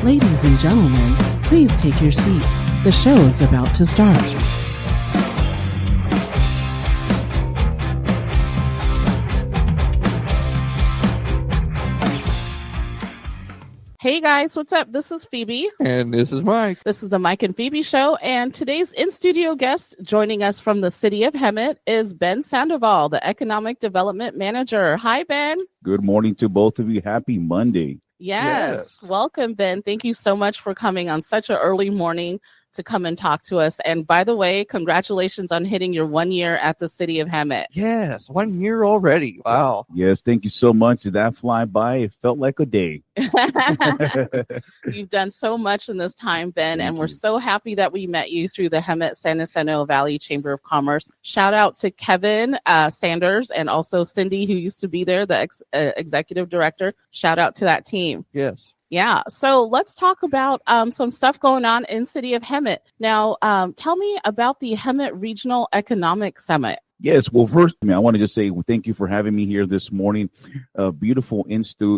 Ladies and gentlemen, please take your seat. The show is about to start. Hey guys, what's up? This is Phoebe. And this is Mike. This is the Mike and Phoebe Show, and today's in-studio guest joining us from the City of Hemet is Ben Sandoval, the Economic Development Manager. Hi, Ben. Good morning to both of you. Happy Monday. Yes. Welcome, Ben. Thank you so much for coming on such an early morning to come and talk to us. And by the way, congratulations on hitting your 1 year at the City of Hemet. Yes, 1 year already. Wow. Yes, thank you so much. Did that fly by? It felt like a day. You've done so much in this time, Ben, Thank and we're you. so happy that we met you through the Hemet San Jacinto Valley Chamber of Commerce. Shout out to Kevin Sanders and also Cindy, who used to be there, the executive director. Shout out to that team. Yes. Yeah. So let's talk about some stuff going on in City of Hemet. Now, tell me about the Hemet Regional Economic Summit. Yes. Well, first, I want to just say thank you for having me here this morning. A beautiful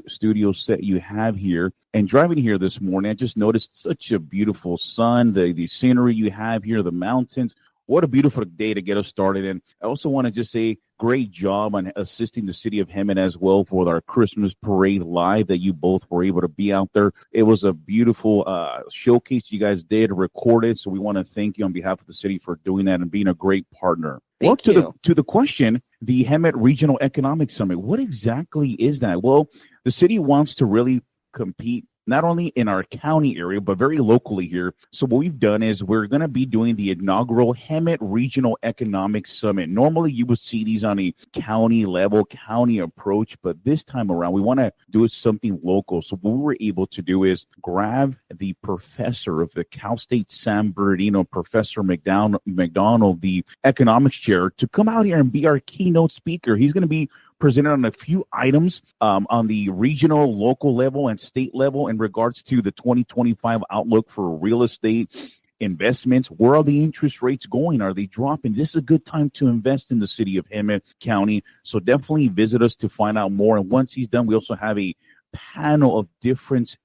studio set you have here. And driving here this morning, I just noticed such a beautiful sun, the scenery you have here, the mountains. What a beautiful day to get us started. And I also want to just say great job on assisting the City of Hemet as well for our Christmas parade live that you both were able to be out there. It was a beautiful showcase you guys did, recorded. So we want to thank you on behalf of the city for doing that and being a great partner. Thank you. To the question, the Hemet Regional Economic Summit, what exactly is that? Well, the city wants to really compete not only in our county area, but very locally here. So what we've done is we're going to be doing the inaugural Hemet Regional Economic Summit. Normally, you would see these on a county level, county approach, but this time around, we want to do something local. So what we were able to do is grab the professor of the Cal State San Bernardino, Professor McDonald, the economics chair, to come out here and be our keynote speaker. He's going to be presented on a few items on the regional, local level, and state level in regards to the 2025 outlook for real estate investments. Where are the interest rates going? Are they dropping? This is a good time to invest in the city of Hemet County. So definitely visit us to find out more. And once he's done, we also have a panel of different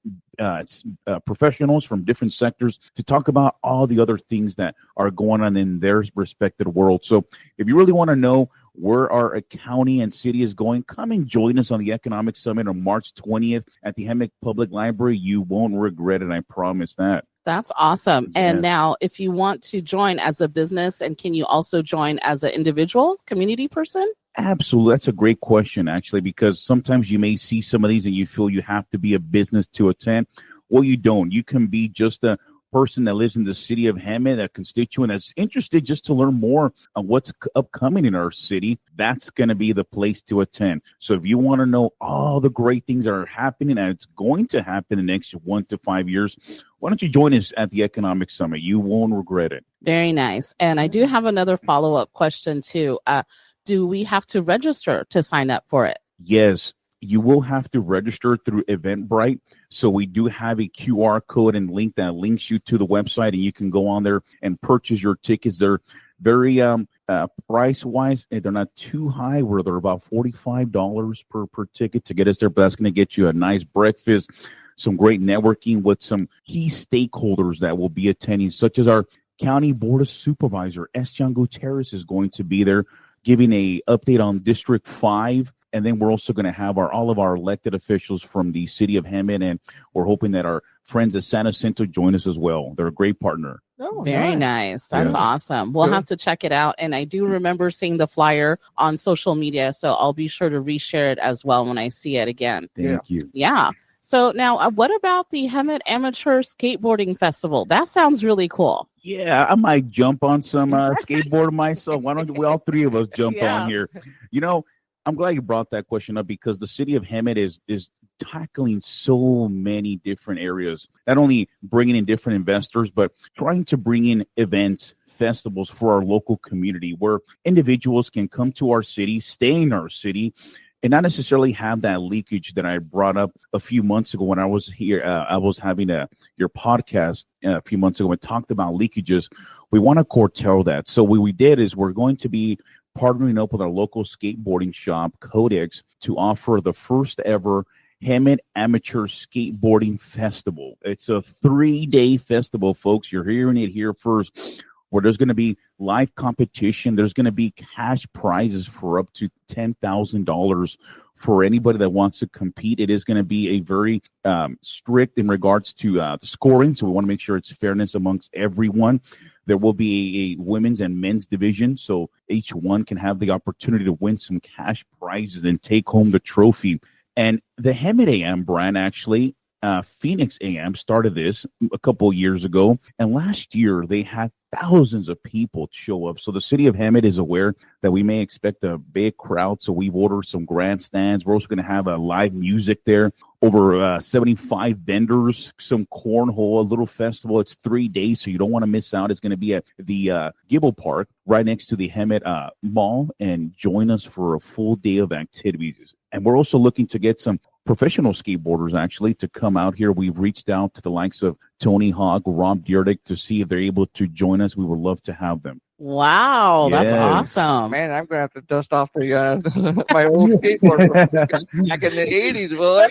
professionals from different sectors to talk about all the other things that are going on in their respective world. So if you really want to know where our county and city is going, come and join us on the Economic Summit on March 20th at the Hemet Public Library. You won't regret it. I promise that. That's awesome. And Yes. now, if you want to join as a business, and can you also join as an individual community person? Absolutely. That's a great question, actually, because sometimes you may see some of these and you feel you have to be a business to attend. Well, you don't. You can be just a person that lives in the city of Hemet, a constituent that's interested just to learn more on what's upcoming in our city. That's going to be the place to attend. So if you want to know all the great things that are happening and it's going to happen in the next 1 to 5 years, why don't you join us at the Economic Summit? You won't regret it. Very nice. And I do have another follow-up question too. Do we have to register to sign up for it? Yes, you will have to register through Eventbrite. So we do have a QR code and link that links you to the website, and you can go on there and purchase your tickets. They're very price-wise, they're not too high, where they're about $45 per ticket to get us there. But that's going to get you a nice breakfast, some great networking with some key stakeholders that will be attending, such as our County Board of Supervisor, Esteban Gutierrez, is going to be there, giving a update on District 5. And then we're also going to have all of our elected officials from the City of Hemet, and we're hoping that our friends at San Jacinto join us as well. They're a great partner. Oh, Very nice. That's Yeah. awesome. We'll Good. have to check it out. And I do remember seeing the flyer on social media, so I'll be sure to reshare it as well when I see it again. Thank you. Yeah. So now, what about the Hemet Amateur SkateBoarding Festival? That sounds really cool. Yeah, I might jump on some skateboard myself. Why don't we all three of us jump Yeah. on here? You know, I'm glad you brought that question up, because the city of Hemet is tackling so many different areas, not only bringing in different investors, but trying to bring in events, festivals for our local community where individuals can come to our city, stay in our city, and not necessarily have that leakage that I brought up a few months ago when I was here. I was having your podcast a few months ago and talked about leakages. We want to curtail that. So what we did is we're going to be partnering up with our local skateboarding shop, Codex, to offer the first ever Hemet Amateur SkateBoarding Festival. It's a 3-day festival, folks. You're hearing it here first, where there's going to be live competition. There's going to be cash prizes for up to $10,000 for anybody that wants to compete. It is going to be a very strict in regards to the scoring, so we want to make sure it's fairness amongst everyone. There will be a women's and men's division, so each one can have the opportunity to win some cash prizes and take home the trophy. And the Hemet AM brand, actually, Phoenix AM started this a couple of years ago, and last year they had thousands of people show up. So the city of Hemet is aware that we may expect a big crowd, so we've ordered some grandstands. We're also going to have a live music there, over 75 vendors, some cornhole, a little festival. It's 3 days, so you don't want to miss out. It's going to be at the Gibble Park right next to the Hemet Mall, and join us for a full day of activities. And we're also looking to get some professional skateboarders actually to come out here. We've reached out to the likes of Tony Hawk, Rob Dyrdek, to see if they're able to join us. We would love to have them. Wow, that's Yes. awesome. Man, I'm gonna have to dust off the my old skateboard from back in the '80s, boy.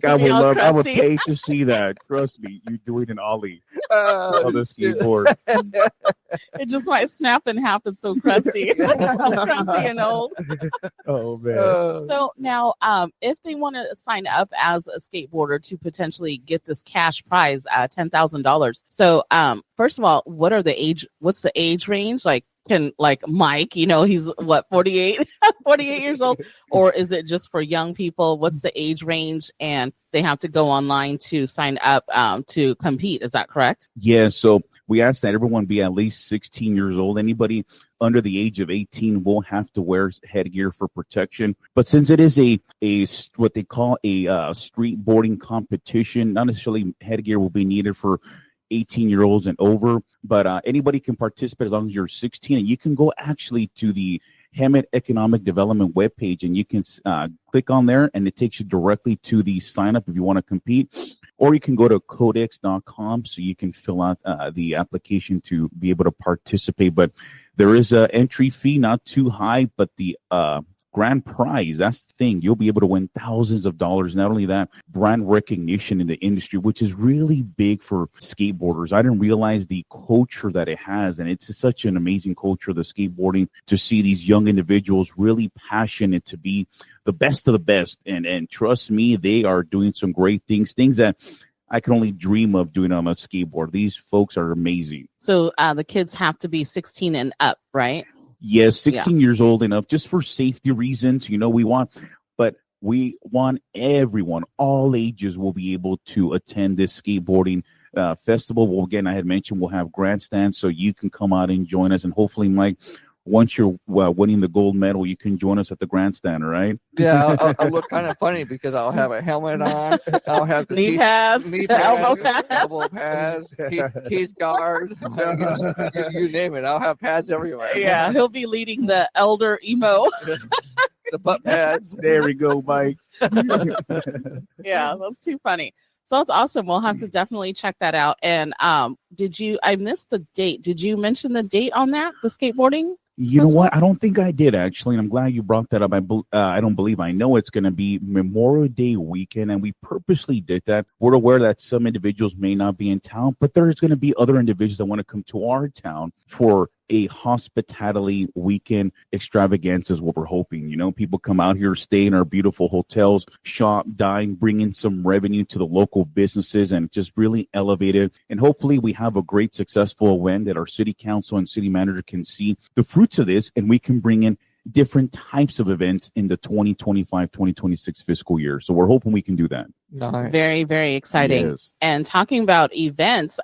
I would all love. I would crusty. pay to see that. Trust me, you doing an ollie Uh, on the skateboard. It just might snap in half. It's so crusty, crusty and old. Oh man. So now, if they want to sign up as a skateboarder to potentially get this cash prize, $10,000. So, first of all, what's the age range? Like, can Mike, he's what, 48 years old, or is it just for young people? What's the age range? And they have to go online to sign up to compete. Is that correct? Yeah, so we ask that everyone be at least 16 years old. Anybody under the age of 18 will have to wear headgear for protection. But since it is a what they call a street boarding competition, not necessarily headgear will be needed for 18-year-olds and over, but anybody can participate as long as you're 16. And you can go actually to the Hemet Economic Development webpage, and you can click on there, and it takes you directly to the sign up if you want to compete. Or you can go to codex.com so you can fill out the application to be able to participate. But there is an entry fee, not too high, but the grand prize, that's the thing. You'll be able to win thousands of dollars. Not only that, brand recognition in the industry, which is really big for skateboarders. I didn't realize the culture that it has, and it's such an amazing culture, the skateboarding, to see these young individuals really passionate to be the best of the best. And trust me, they are doing some great things that I can only dream of doing on a skateboard. These folks are amazing. So the kids have to be 16 and up, right? Yes, 16 years old and up, just for safety reasons. We want everyone, all ages, will be able to attend this skateboarding festival. Well, again, I had mentioned we'll have grandstands, so you can come out and join us. And hopefully, Mike, once you're winning the gold medal, you can join us at the grandstand, right? Yeah, I'll look kind of funny because I'll have a helmet on. I'll have the Knee pads, elbow pads, teeth guard. You name it. I'll have pads everywhere. Yeah, he'll be leading the elder emo. The butt pads. There we go, Mike. Yeah, that's too funny. So that's awesome. We'll have to definitely check that out. And I missed the date. Did you mention the date on that, the skateboarding? You know what? I don't think I did, actually, and I'm glad you brought that up. I don't believe I know it's going to be Memorial Day weekend, and we purposely did that. We're aware that some individuals may not be in town, but there's going to be other individuals that want to come to our town for a hospitality weekend extravaganza is what we're hoping. People come out here, stay in our beautiful hotels, shop, dine, bring in some revenue to the local businesses, and just really elevate it. And hopefully we have a great, successful event that our city council and city manager can see the fruits of this, and we can bring in different types of events in the 2025-2026 fiscal year. So we're hoping we can do that. Nice. Very, very exciting. Yes. And talking about events,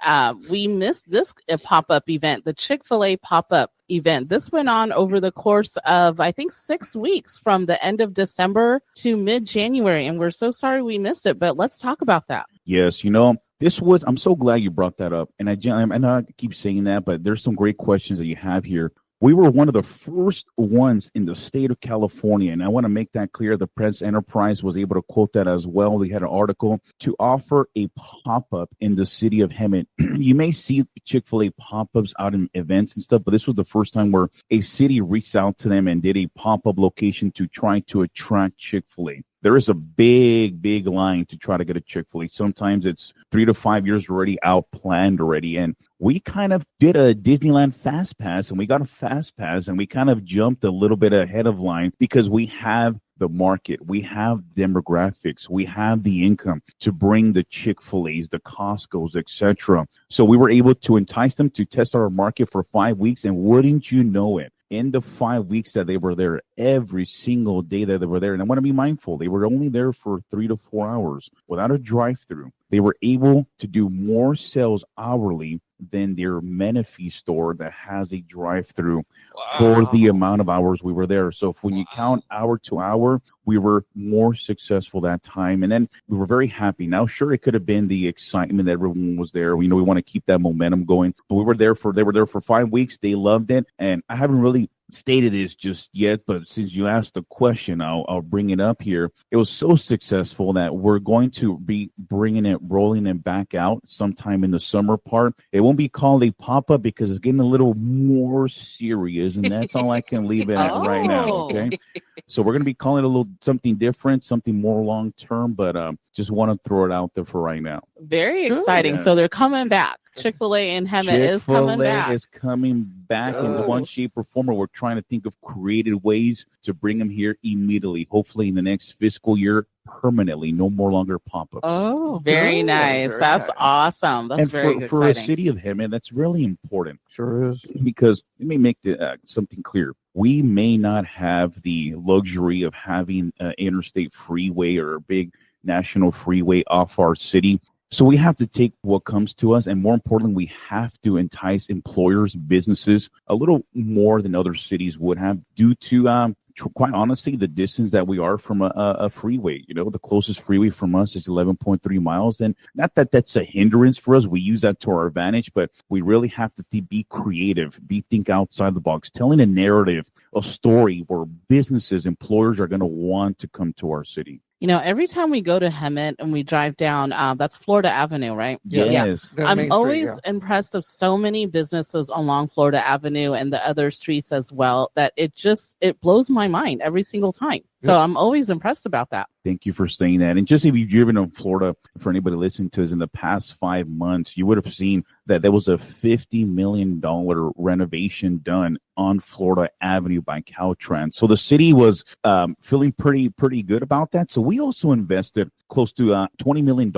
we missed this pop-up event, the Chick-fil-A Pop-Up event. This went on over the course of, I think, 6 weeks from the end of December to mid-January. And we're so sorry we missed it, but let's talk about that. Yes, I'm so glad you brought that up. And I know I keep saying that, but there's some great questions that you have here. We were one of the first ones in the state of California, and I want to make that clear. The Press Enterprise was able to quote that as well. We had an article to offer a pop-up in the city of Hemet. You may see Chick-fil-A pop-ups out in events and stuff, but this was the first time where a city reached out to them and did a pop-up location to try to attract Chick-fil-A. there is a big line to try to get a Chick-fil-A. Sometimes it's 3 to 5 years already out planned already. And we kind of did a Disneyland Fast Pass, and we got a Fast Pass, and we kind of jumped a little bit ahead of line because we have the market, we have demographics, we have the income to bring the Chick-fil-A's, the Costco's, etc. So we were able to entice them to test our market for 5 weeks, and wouldn't you know it, in the 5 weeks that they were there, every single day that they were there, and I want to be mindful, they were only there for 3 to 4 hours without a drive-through. They were able to do more sales hourly than their Menifee store that has a drive-through for the amount of hours we were there. So when you count hour to hour, we were more successful that time. And then we were very happy. Now, sure, it could have been the excitement that everyone was there. We know we want to keep that momentum going. But they were there for 5 weeks. They loved it. And I haven't really stated this just yet, but since you asked the question, I'll bring it up here. It was so successful that we're going to be rolling it back out sometime in the summer part. It won't be called a pop-up because it's getting a little more serious, and that's all I can leave it at right now. Okay, so we're going to be calling it a little something different, something more long-term, but just want to throw it out there for right now. Very exciting. Yeah. So they're coming back. Chick-fil-A in Hemet is coming back. Chick-fil-A is coming back in one shape or form. We're trying to think of creative ways to bring them here immediately, hopefully in the next fiscal year, permanently, no more longer pop-ups. Oh, very nice. That's awesome. That's very exciting. For a city of Hemet, that's really important. Sure is. Because let me make something clear. We may not have the luxury of having an interstate freeway or a big national freeway off our city. So we have to take what comes to us, and more importantly, we have to entice employers, businesses a little more than other cities would have due to, quite honestly, the distance that we are from a freeway. You know, the closest freeway from us is 11.3 miles, and not that that's a hindrance for us. We use that to our advantage, but we really have to be creative, think outside the box, telling a narrative, a story where businesses, employers are going to want to come to our city. You know, every time we go to Hemet and we drive down, that's Florida Avenue, right? Yes. Yeah. I'm always impressed of so many businesses along Florida Avenue and the other streets as well, that it blows my mind every single time. So I'm always impressed about that. Thank you for saying that. And just if you've driven in Florida, for anybody listening to us in the past 5 months, you would have seen that there was a $50 million renovation done on Florida Avenue by Caltrans. So the city was feeling pretty good about that. So we also invested close to $20 million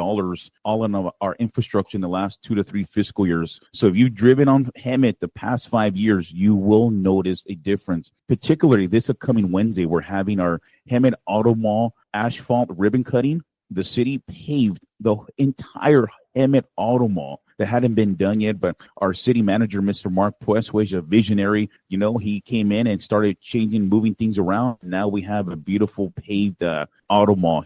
all in our infrastructure in the last 2 to 3 fiscal years. So if you've driven on Hemet the past 5 years, you will notice a difference. Particularly this upcoming Wednesday, we're having our Hemet Auto Mall asphalt ribbon cutting. The city paved the entire Hemet Auto Mall. That hadn't been done yet, but our city manager, Mr. Mark Puesway, a visionary. You know, he came in and started moving things around. Now we have a beautiful paved auto mall.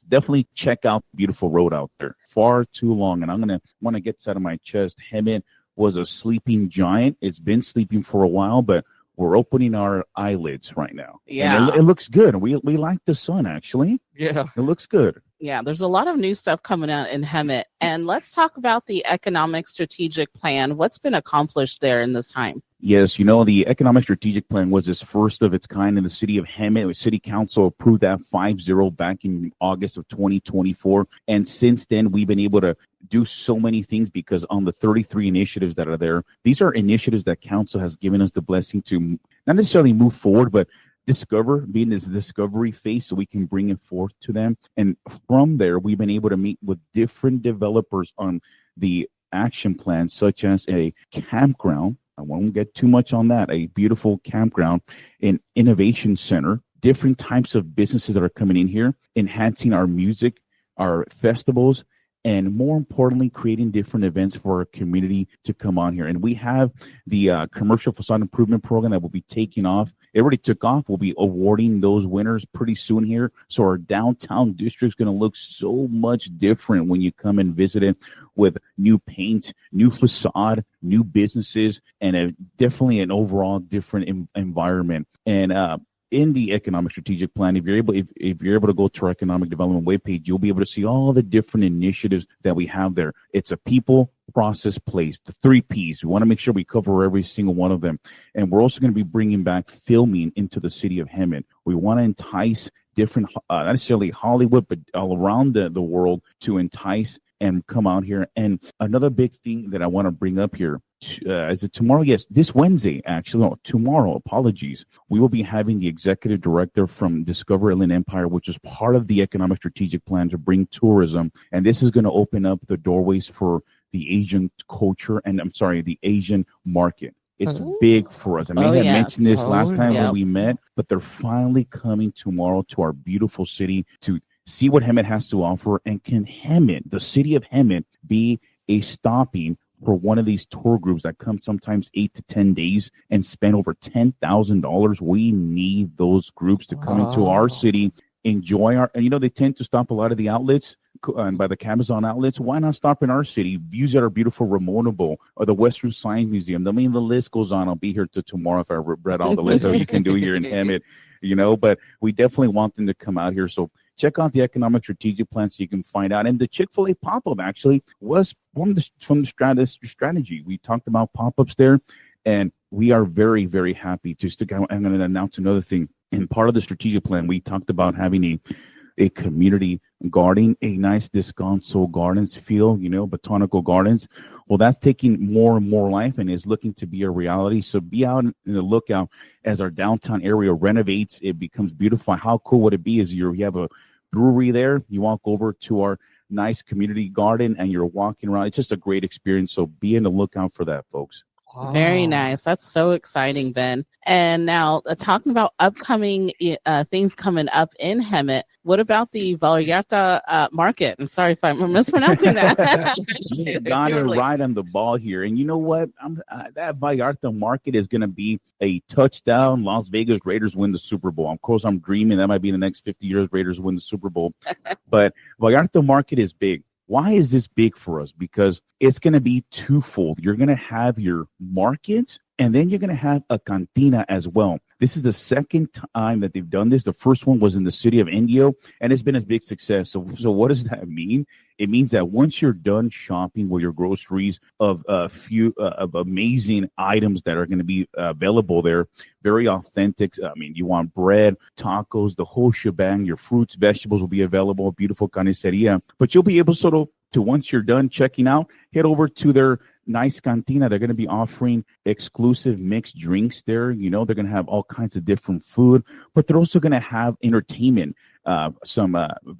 Definitely check out the beautiful road out there. Far too long, and I want to get this out of my chest. Hemet was a sleeping giant. It's been sleeping for a while, but we're opening our eyelids right now. Yeah, and it looks good. We like the sun, actually. Yeah, it looks good. Yeah, there's a lot of new stuff coming out in Hemet. And let's talk about the economic strategic plan. What's been accomplished there in this time? Yes, you know, the economic strategic plan was this first of its kind in the city of Hemet. The city council approved that 5-0 back in August of 2024. And since then, we've been able to do so many things because on the 33 initiatives that are there, these are initiatives that council has given us the blessing to not necessarily move forward, but be in this discovery phase so we can bring it forth to them. And from there, we've been able to meet with different developers on the action plan, such as a campground. I won't get too much on that. A beautiful campground, an innovation center, different types of businesses that are coming in here, enhancing our music, our festivals, and more importantly, creating different events for our community to come on here. And we have the commercial facade improvement program that will be taking off. It already took off. We'll be awarding those winners pretty soon here. So our downtown district is going to look so much different when you come and visit it, with new paint, new facade, new businesses, and definitely an overall different environment. And in the economic strategic plan, if you're able to go to our economic development webpage, you'll be able to see all the different initiatives that we have there. It's a people, process, place, the 3 Ps. We want to make sure we cover every single one of them. And we're also going to be bringing back filming into the city of Hemet. We want to entice different, not necessarily Hollywood, but all around the world to entice and come out here. And another big thing that I want to bring up here is it tomorrow? Yes, this Wednesday, actually. No, tomorrow, apologies. We will be having the executive director from Discover Inland Empire, which is part of the economic strategic plan to bring tourism. And this is going to open up the doorways for the Asian culture and the Asian market. It's big for us. I may have mentioned this last time when we met, but they're finally coming tomorrow to our beautiful city to see what Hemet has to offer. And can Hemet, the city of Hemet, be a stopping for one of these tour groups that come sometimes 8 to 10 days and spend over $10,000? We need those groups to come into our city, enjoy our, and they tend to stop a lot of the outlets and by the Cabazon outlets. Why not stop in our city? Views that are beautiful, Ramonable, or the Western Science Museum. I mean, the list goes on. I'll be here till tomorrow if I read all the lists that you can do here in Hemet, but we definitely want them to come out here. So check out the economic strategic plan so you can find out. And the Chick-fil-A Pop-Up actually was from the strategy. We talked about pop-ups there, and we are very, very happy. I'm going to announce another thing. In part of the strategic plan, we talked about having a community garden, a nice Descanso Gardens feel, botanical gardens. Well, that's taking more and more life and is looking to be a reality. So be out in the lookout as our downtown area renovates. It becomes beautiful. How cool would it be is you have a brewery there. You walk over to our nice community garden and you're walking around. It's just a great experience. So be in the lookout for that, folks. Very nice. That's so exciting, Ben. And now talking about upcoming things coming up in Hemet, what about the Vallarta Market? I'm sorry if I'm mispronouncing that. You got it right on the ball here. And you know what? That Vallarta Market is going to be a touchdown. Las Vegas Raiders win the Super Bowl. Of course, I'm dreaming that might be in the next 50 years Raiders win the Super Bowl. But Vallarta Market is big. Why is this big for us? Because it's going to be twofold. You're going to have your market, and then you're going to have a cantina as well. This is the second time that they've done this. The first one was in the city of Indio, and it's been a big success. So what does that mean? It means that once you're done shopping with your groceries of a few of amazing items that are going to be available there, very authentic. I mean, you want bread, tacos, the whole shebang. Your fruits, vegetables will be available. Beautiful carniceria. But you'll be able to once you're done checking out, head over to their nice cantina. They're going to be offering exclusive mixed drinks there. They're going to have all kinds of different food, but they're also going to have entertainment, some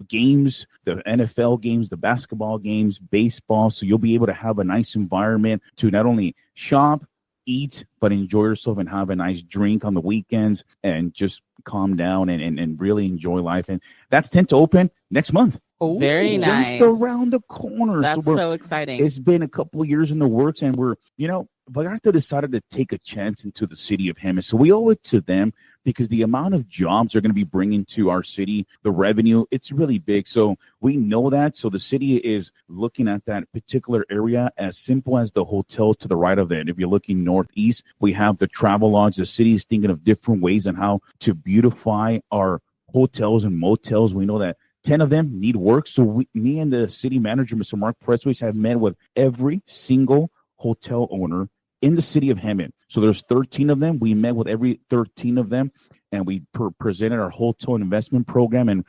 games, the NFL games, the basketball games, baseball. So you'll be able to have a nice environment to not only shop, eat, but enjoy yourself and have a nice drink on the weekends and just calm down and really enjoy life. And that's tend to open next month. Oh, very nice. Just around the corner. That's so exciting. It's been a couple of years in the works, and we're, Vallarta decided to take a chance into the city of Hemet. So we owe it to them because the amount of jobs they're going to be bringing to our city, the revenue, it's really big. So we know that. So the city is looking at that particular area as simple as the hotel to the right of it. If you're looking northeast, we have the travel lodge. The city is thinking of different ways on how to beautify our hotels and motels. We know that 10 of them need work. So me and the city manager, Mr. Mark Presswich, have met with every single hotel owner in the city of Hemet. So there's 13 of them. We met with every 13 of them, and we presented our hotel investment program. And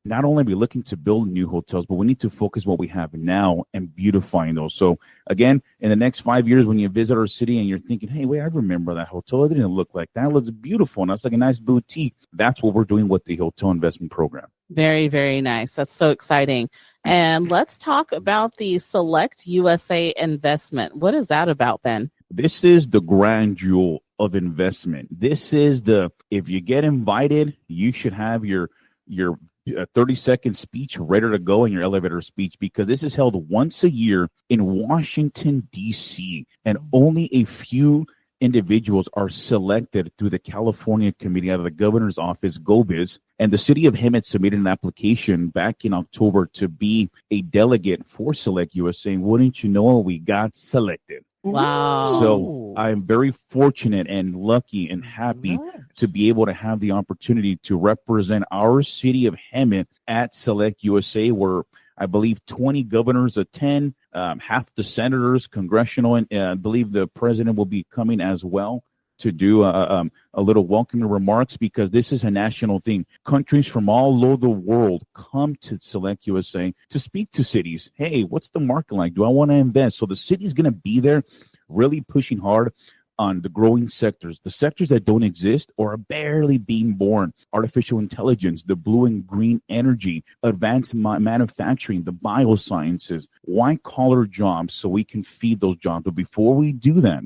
not only are we looking to build new hotels, but we need to focus what we have now and beautifying those. So again, in the next 5 years, when you visit our city and you're thinking, hey, wait, I remember that hotel. It didn't look like that. It looks beautiful. And that's like a nice boutique. That's what we're doing with the hotel investment program. Very, very nice. That's so exciting. And let's talk about the SelectUSA Investment. What is that about, Ben? This is the grand jewel of investment. This is if you get invited, you should have your 30-second speech ready to go in your elevator speech, because this is held once a year in Washington, D.C., and only a few individuals are selected through the California committee out of the governor's office, GOBIZ, and the city of Hemet submitted an application back in October to be a delegate for SelectUSA. And wouldn't you know, we got selected. Wow. So I'm very fortunate and lucky and happy to be able to have the opportunity to represent our city of Hemet at SelectUSA, where I believe 20 governors attend, half the senators, congressional, and I believe the president will be coming as well. to do a little welcoming remarks, because this is a national thing. Countries from all over the world come to Select USA to speak to cities. Hey, what's the market like? Do I want to invest? So the city's going to be there really pushing hard on the growing sectors, the sectors that don't exist or are barely being born: artificial intelligence, the blue and green energy, advanced manufacturing, the biosciences, white-collar jobs, so we can feed those jobs. But before we do that,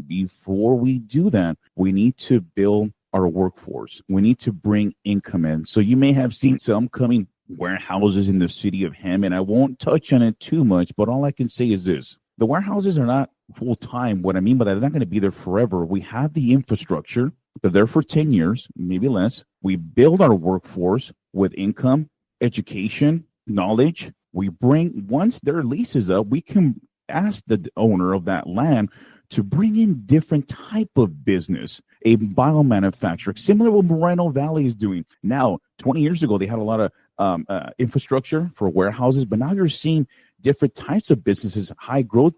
we need to build our workforce. We need to bring income in. So you may have seen some coming warehouses in the city of Hemet. I won't touch on it too much, but all I can say is this: the warehouses are not full time. What I mean by that, they're not going to be there forever. We have the infrastructure. They're there for 10 years, maybe less. We build our workforce with income, education, knowledge. We bring, once their lease is up, we can ask the owner of that land to bring in different type of business, a biomanufacturer, similar to what Moreno Valley is doing. Now, 20 years ago, they had a lot of infrastructure for warehouses, but now you're seeing different types of businesses, high growth,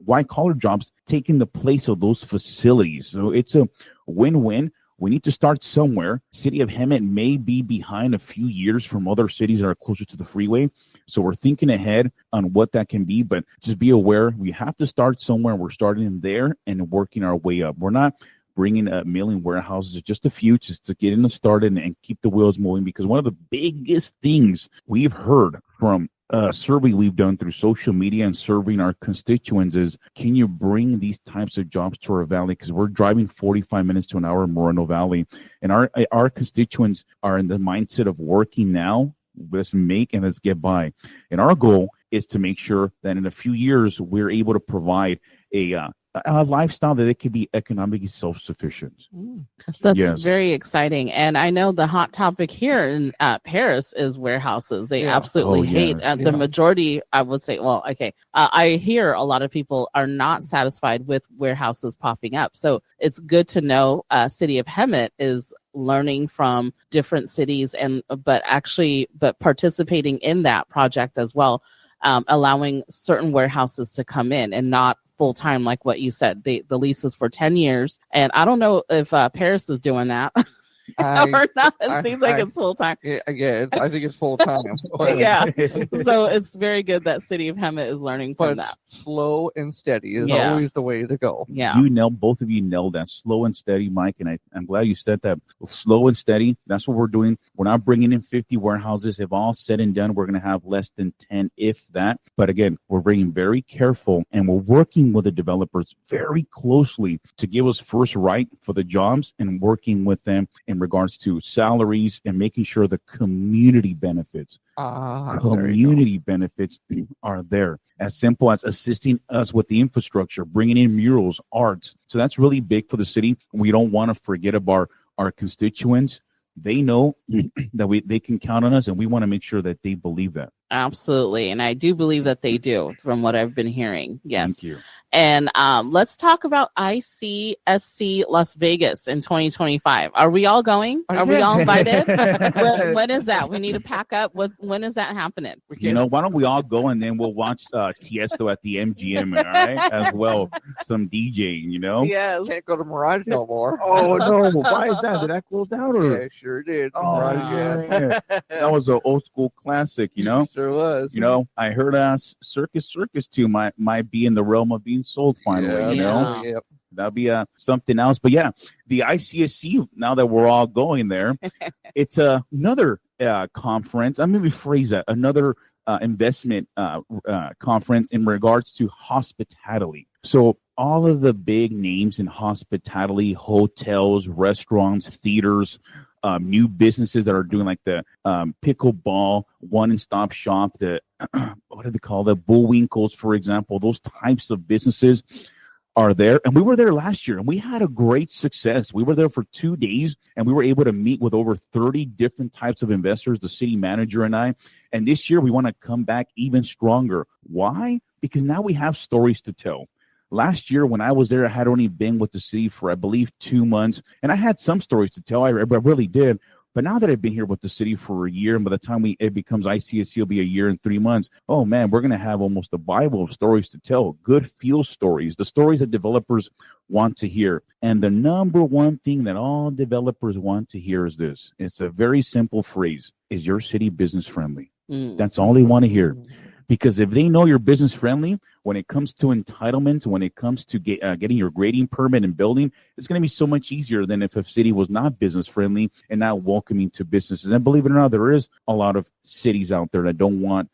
white collar jobs taking the place of those facilities. So it's a win-win. We need to start somewhere. City of Hemet may be behind a few years from other cities that are closer to the freeway. So we're thinking ahead on what that can be, but just be aware we have to start somewhere. We're starting there and working our way up. We're not bringing a million warehouses, just a few, just to get in started and keep the wheels moving. Because one of the biggest things we've heard from a survey we've done through social media and serving our constituents is, can you bring these types of jobs to our valley? Because we're driving 45 minutes to an hour in Moreno Valley, and our constituents are in the mindset of working now. Let's make and let's get by. And our goal is to make sure that in a few years we're able to provide a lifestyle that it can be economically self-sufficient. That's very exciting. And I know the hot topic here in Paris is warehouses. They absolutely hate the majority. I would say, well, okay. I hear a lot of people are not satisfied with warehouses popping up. So it's good to know City of Hemet is learning from different cities but participating in that project as well, allowing certain warehouses to come in and not full time, like what you said. The lease is for 10 years, and I don't know if Paris is doing that or not. It seems like it's full time. Yeah, I think it's full time. Yeah, so it's very good that City of Hemet is learning from that. Slow and steady is always the way to go. Yeah, both of you nailed that. Slow and steady, Mike, and I'm glad you said that. Slow and steady. That's what we're doing. We're not bringing in 50 warehouses. If all said and done, we're going to have less than 10, if that. But again, we're being very careful, and we're working with the developers very closely to give us first right for the jobs, and working with them in regards to salaries and making sure the community benefits benefits are there. As simple as assisting us with the infrastructure, bringing in murals, arts. So that's really big for the city. We don't want to forget about our constituents. They know that they can count on us, and we want to make sure that they believe that. Absolutely. And I do believe that they do, from what I've been hearing. Yes. Thank you. And let's talk about ICSC Las Vegas in 2025. Are we all going? Are we all invited? When is that? We need to pack up. When is that happening? Why don't we all go, and then we'll watch Tiesto at the MGM, all right? As well. Some DJing, Yes. Can't go to Mirage no more. Oh, no. Why is that? Did that close down? Or? Yeah, sure did. Oh, Mirage, yeah. That was an old school classic, Sure was. I heard Circus 2 might be in the realm of being sold finally, Yep. That'll be something else. But yeah, the ICSC, now that we're all going there, it's another conference. I'm going to rephrase that. Another investment conference in regards to hospitality. So all of the big names in hospitality, hotels, restaurants, theaters, new businesses that are doing like the pickleball, one-stop shop, the what do they call the Bullwinkles, for example. Those types of businesses are there. And we were there last year, and we had a great success. We were there for 2 days, and we were able to meet with over 30 different types of investors, the city manager and I. And this year, we want to come back even stronger. Why? Because now we have stories to tell. Last year, when I was there, I had only been with the city for, I believe, 2 months, and I had some stories to tell. I really did. But now that I've been here with the city for a year, and by the time it becomes ICSC, it'll be a year and 3 months. Oh man, we're going to have almost a Bible of stories to tell. Good feel stories, the stories that developers want to hear. And the number one thing that all developers want to hear is this. It's a very simple phrase. Is your city business friendly? That's all they want to hear. Because if they know you're business friendly, when it comes to entitlements, when it comes to getting your grading permit and building, it's going to be so much easier than if a city was not business friendly and not welcoming to businesses. And believe it or not, there is a lot of cities out there that don't want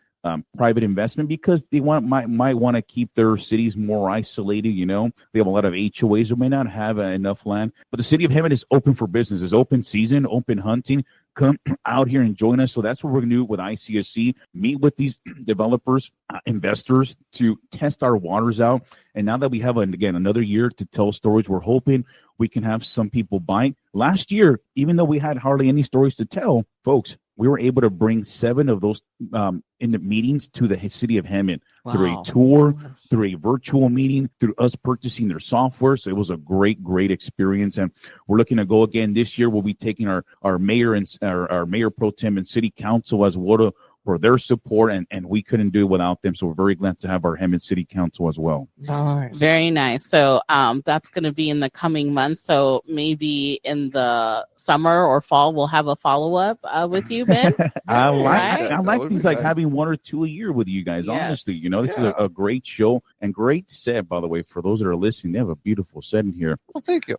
private investment because they might want to keep their cities more isolated. You know, they have a lot of HOAs who may not have enough land. But the city of Hemet is open for business. It's open season, open hunting. Come out here and join us. So that's what we're going to do with ICSC. Meet with these developers, investors to test our waters out. And now that we have, another year to tell stories, we're hoping we can have some people bite. Last year, even though we had hardly any stories to tell, folks, we were able to bring 7 of those in the meetings to the city of Hemet through a tour, through a virtual meeting, through us purchasing their software. So it was a great experience. And we're looking to go again this year. We'll be taking our mayor and our mayor pro tem and city council as well for their support, and we couldn't do it without them. So we're very glad to have our Hemet City Council as well. Nice. Very nice. So that's going to be in the coming months. So maybe in the summer or fall, we'll have a follow-up with you, Ben. I like That these, like having 1 or 2 a year with you guys. Yes. Honestly, you know, this is a great show and great set, by the way. For those that are listening, they have a beautiful set in here. Well, thank you.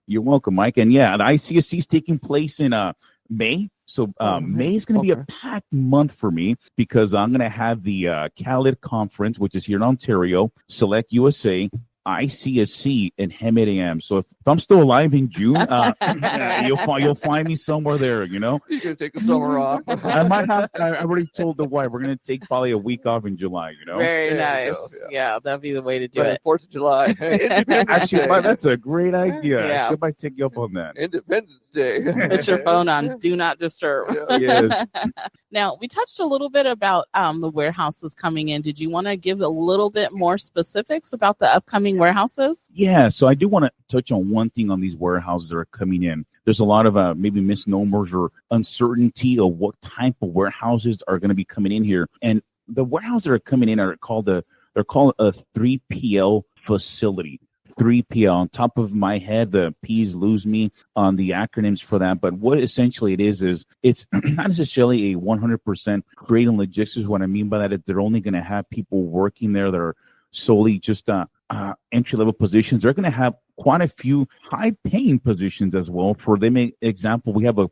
You're welcome, Mike. And yeah, the ICSC is taking place in May. So May is going to be a packed month for me because I'm going to have the CALID conference, which is here in Ontario, SelectUSA, ICSC, and Hemet AM. So if I'm still alive in June, you'll find me somewhere there, you know. You can take the summer off. I might have. I already told the wife we're going to take probably a week off in July, you know. Very There you nice. go, Yeah, that'd be the way to do Right, it. 4th of July. Actually, that's a great idea. Yeah. Actually, I might take you up on that. Independence Day. Put your phone on Do Not Disturb. Yes. Now, we touched a little bit about the warehouses coming in. Did you want to give a little bit more specifics about the upcoming warehouses? Yeah, so I do want to touch on one thing on these warehouses that are coming in. There's a lot of maybe misnomers or uncertainty of what type of warehouses are going to be coming in here. And the warehouses that are coming in are called a 3PL facility. 3PL. On top of my head, the P's lose me on the acronyms for that. But what essentially it is it's not necessarily a 100% freight and logistics. What I mean by that is they're only going to have people working there that are solely just entry-level positions. They're going to have quite a few high-paying positions as well. For them, example, we have a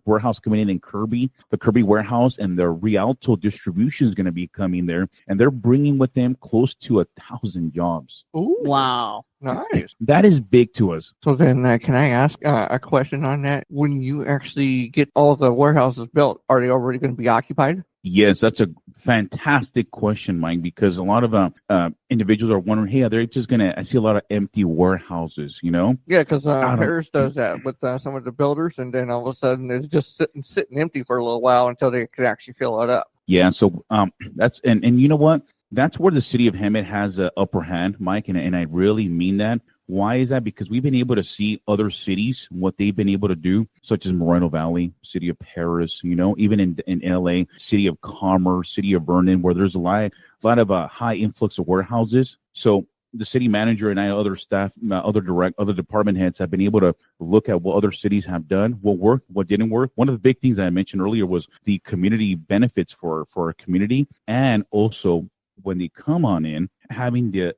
warehouse coming in Kirby, the Kirby warehouse, and the Rialto distribution is going to be coming there, and they're bringing with them close to 1,000 jobs. Ooh, Wow. nice. That is big to us. So then, can I ask a question on that? When you actually get all the warehouses built, are they already going to be occupied? Yes, that's a fantastic question, Mike, because a lot of individuals are wondering, hey, are they just going to, I see a lot of empty warehouses, you know? Yeah, because Harris does that with some of the builders, and then all of a sudden it's just sitting empty for a little while until they can actually fill it up. Yeah, so that's, and you know what? That's where the city of Hemet has an upper hand, Mike, and I really mean that. Why is that? Because we've been able to see other cities, what they've been able to do, such as Moreno Valley, City of Paris, you know, even in LA, City of Commerce, City of Vernon, where there's a lot of high influx of warehouses. So the city manager and other staff, other department heads have been able to look at what other cities have done, what worked, what didn't work. One of the big things I mentioned earlier was the community benefits for our community, and also when they come on in, having the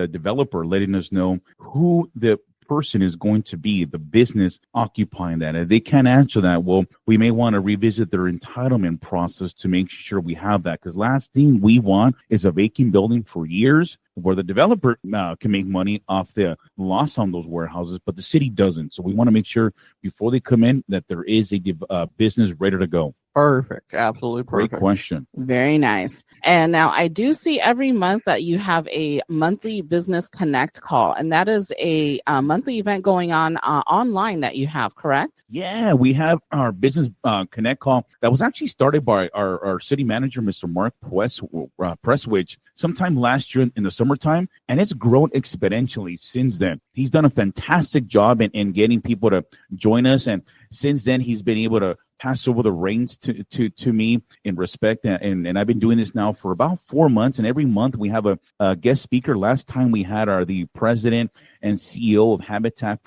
developer letting us know who the person is going to be, the business occupying that. And they can't answer that. Well, we may want to revisit their entitlement process to make sure we have that. Because last thing we want is a vacant building for years where the developer can make money off the loss on those warehouses, but the city doesn't. So we want to make sure before they come in that there is a business ready to go. Perfect. Absolutely perfect. Great question. Very nice. And now I do see every month that you have a monthly Business Connect call, and that is a monthly event going on online that you have, correct? Yeah, we have our Business Connect call that was actually started by our city manager, Mr. Mark Presswich, sometime last year in the summertime, and it's grown exponentially since then. He's done a fantastic job in getting people to join us, and since then he's been able to pass over the reins to me in respect, and I've been doing this now for about 4 months, and every month we have a guest speaker. Last time we had the president and CEO of Habitat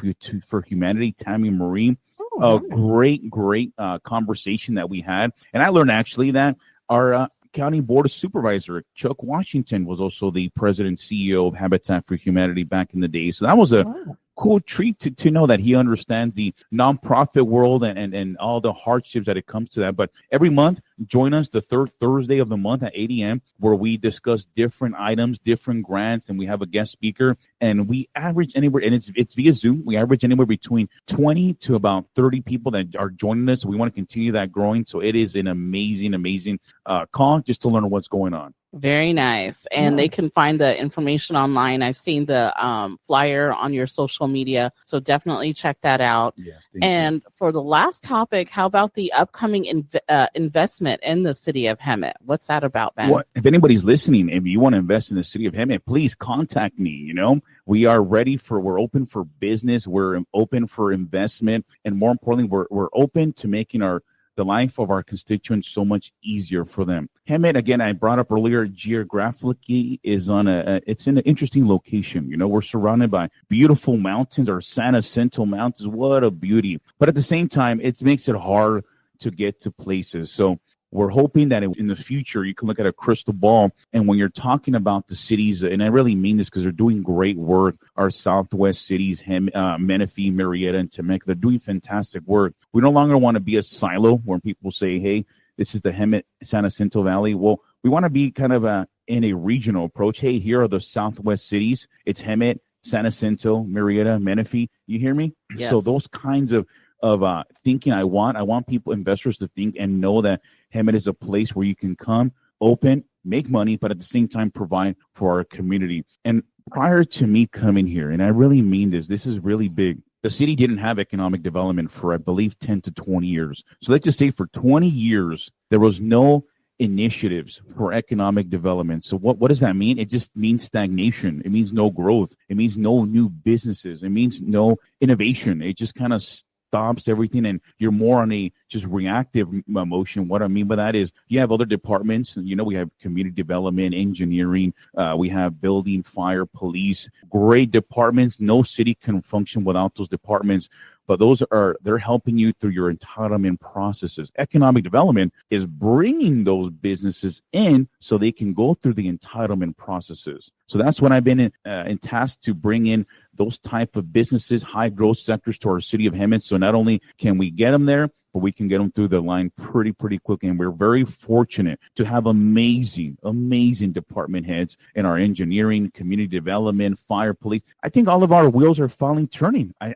for Humanity, Tammy Marie. A great conversation that we had, and I learned actually that our County Board of Supervisor Chuck Washington was also the president CEO of Habitat for Humanity back in the day. So that was a cool treat to know that he understands the nonprofit world and all the hardships that it comes to that. But every month, join us the third Thursday of the month at 8 a.m. where we discuss different items, different grants, and we have a guest speaker. And we average anywhere, and it's via Zoom. We average anywhere between 20 to about 30 people that are joining us. So we want to continue that growing. So it is an amazing call just to learn what's going on. Very nice. And they can find the information online. I've seen the flyer on your social media. So definitely check that out. Yes. And for the last topic, how about the upcoming investment in the city of Hemet? What's that about, Ben? Well, if anybody's listening, if you want to invest in the city of Hemet, please contact me. You know, we're open for business. We're open for investment. And more importantly, we're open to making the life of our constituents so much easier for them. Hemet, again, I brought up earlier, geographically is it's in an interesting location. You know, we're surrounded by beautiful mountains, our San Jacinto Mountains. What a beauty. But at the same time, it makes it hard to get to places. So we're hoping that in the future, you can look at a crystal ball. And when you're talking about the cities, and I really mean this because they're doing great work, our Southwest cities, Menifee, Marietta, and Temecula, they're doing fantastic work. We no longer want to be a silo where people say, hey, this is the Hemet San Jacinto Valley. Well, we want to be kind of in a regional approach. Hey, here are the Southwest cities. It's Hemet, San Jacinto, Marietta, Menifee. You hear me? Yes. So those kinds of thinking I want people, investors, to think and know that Hemet is a place where you can come, open, make money, but at the same time provide for our community. And prior to me coming here, and I really mean this is really big, the city didn't have economic development for, I believe, 10 to 20 years. So let's just say for 20 years, there was no initiatives for economic development. So what does that mean? It just means stagnation. It means no growth. It means no new businesses. It means no innovation. It just kind of stops everything, and you're more on a just reactive motion. What I mean by that is you have other departments. You know, we have community development, engineering, we have building, fire, police, great departments. No city can function without those departments. But they're helping you through your entitlement processes. Economic development is bringing those businesses in so they can go through the entitlement processes. So that's when I've been tasked to bring in those type of businesses, high growth sectors to our city of Hemet. So not only can we get them there, but we can get them through the line pretty quickly. And we're very fortunate to have amazing department heads in our engineering, community development, fire, police. I think all of our wheels are finally turning. I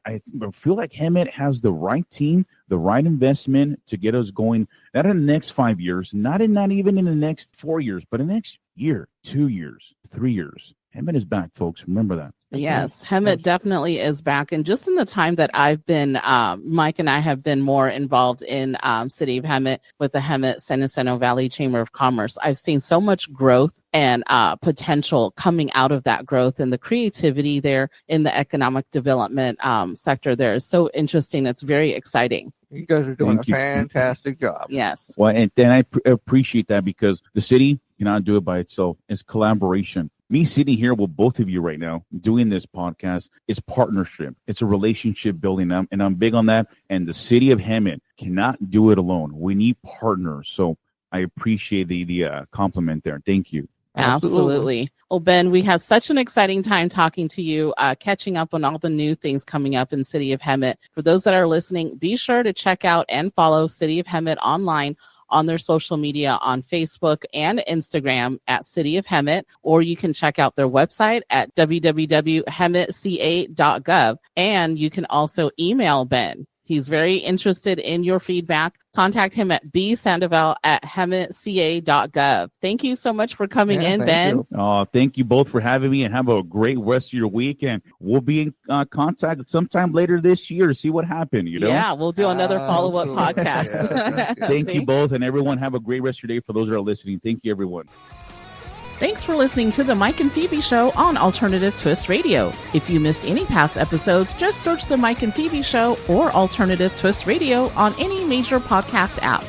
feel like Hemet has the right team, the right investment to get us going, not in the next 5 years, not even in the next 4 years, but in the next year, 2 years, 3 years. Hemet is back, folks. Remember that. Yes, Hemet definitely is back. And just in the time that I've been, Mike and I have been more involved in City of Hemet with the Hemet San Jacinto Valley Chamber of Commerce, I've seen so much growth and potential coming out of that growth, and the creativity there in the economic development sector there is so interesting. It's very exciting. You guys are doing Thank a you. fantastic job. Yes. Well, and then I appreciate that because the city cannot do it by itself. It's collaboration. Me sitting here with both of you right now doing this podcast is partnership. It's a relationship building, and I'm big on that. And the city of Hemet cannot do it alone. We need partners. So I appreciate the compliment there. Thank you. Absolutely. Well, Ben, we had such an exciting time talking to you, catching up on all the new things coming up in City of Hemet. For those that are listening, be sure to check out and follow City of Hemet online on their social media on Facebook and Instagram at City of Hemet, or you can check out their website at www.hemetca.gov. And you can also email Ben. He's very interested in your feedback. Contact him at bsandoval@hemetca.gov. Thank you so much for coming in, Ben. Thank you both for having me, and have a great rest of your week. And we'll be in contact sometime later this year to see what happened. You know? Yeah, we'll do another follow-up podcast. Thank you both, and everyone have a great rest of your day. For those that are listening, thank you, everyone. Thanks for listening to the Mike and Phoebe Show on Alternative Twist Radio. If you missed any past episodes, just search the Mike and Phoebe Show or Alternative Twist Radio on any major podcast app.